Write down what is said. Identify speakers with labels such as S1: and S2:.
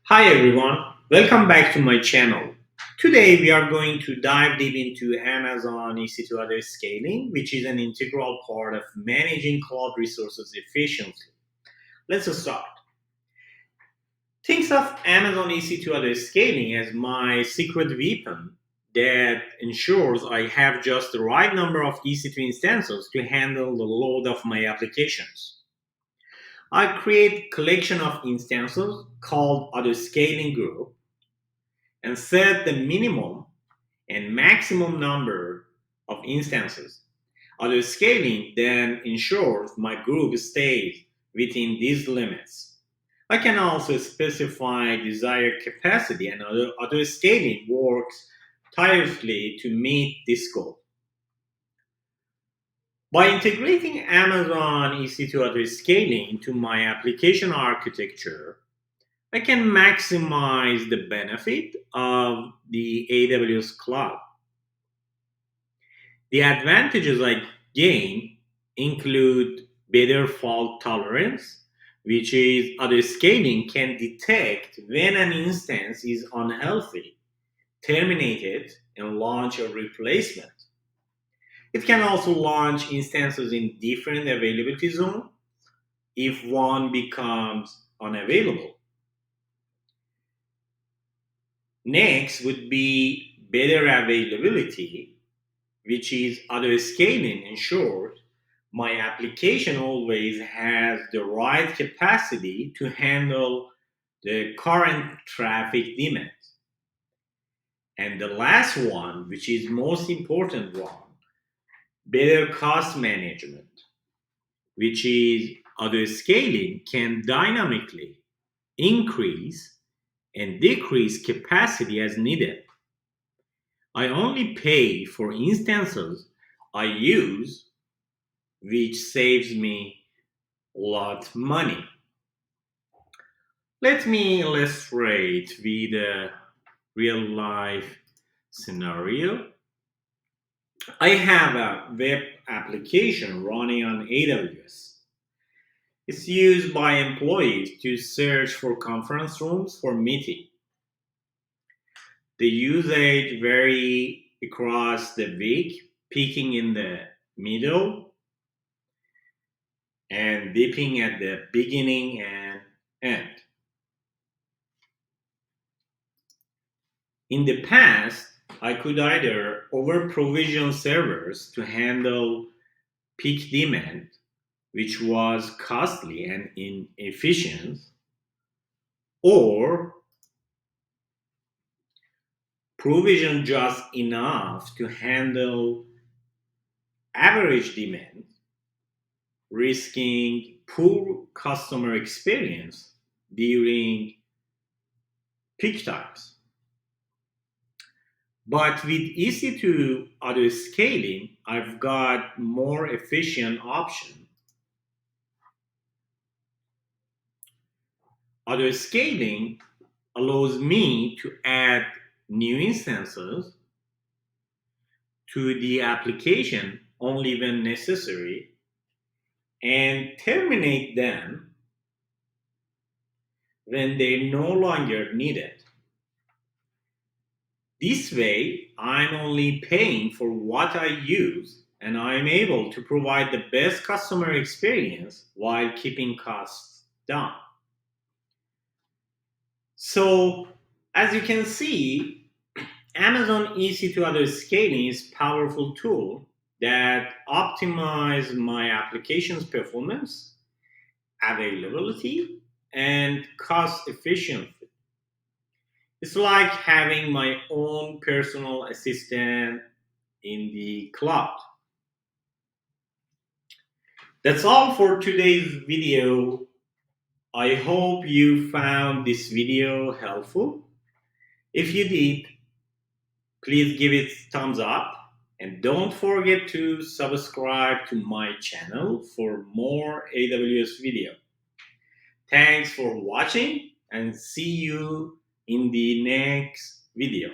S1: Hi everyone, welcome back to my channel. Today we are going to dive deep into Amazon EC2 other scaling, which is an integral part of managing cloud resources efficiently. Let's start. Think of Amazon EC2 other scaling as my secret weapon that ensures I have just the right number of EC2 instances to handle the load of my applications. I create collection of instances called auto scaling group and set the minimum and maximum number of instances. Auto scaling then ensures my group stays within these limits. I can also specify desired capacity, and auto scaling works tirelessly to meet this goal. By integrating Amazon EC2 auto scaling into my application architecture, I can maximize the benefit of the AWS cloud. The advantages I gain include better fault tolerance, which is auto scaling can detect when an instance is unhealthy, terminate it, and launch a replacement. It can also launch instances in different availability zones if one becomes unavailable. Next would be better availability, which is auto scaling ensures my application always has the right capacity to handle the current traffic demands. And the last one, which is most important one, better cost management, which is auto scaling can dynamically increase and decrease capacity as needed. I only pay for instances I use, which saves me a lot money. Let me illustrate with a real life scenario. I have a web application running on AWS. It's used by employees to search for conference rooms for meeting. The usage vary across the week, peaking in the middle and dipping at the beginning and end. In the past, I could either over provision servers to handle peak demand, which was costly and inefficient, or provision just enough to handle average demand, risking poor customer experience during peak times. But with EC2 auto scaling, I've got more efficient option. Auto scaling allows me to add new instances to the application only when necessary and terminate them when they're no longer needed. This way, I'm only paying for what I use and I'm able to provide the best customer experience while keeping costs down. So, as you can see, Amazon EC2 Auto Scaling is a powerful tool that optimize my application's performance, availability, and cost efficiency. It's like having my own personal assistant in the cloud. That's all for today's video. I hope you found this video helpful. If you did, please give it thumbs up and don't forget to subscribe to my channel for more AWS video. Thanks for watching and see you in the next video.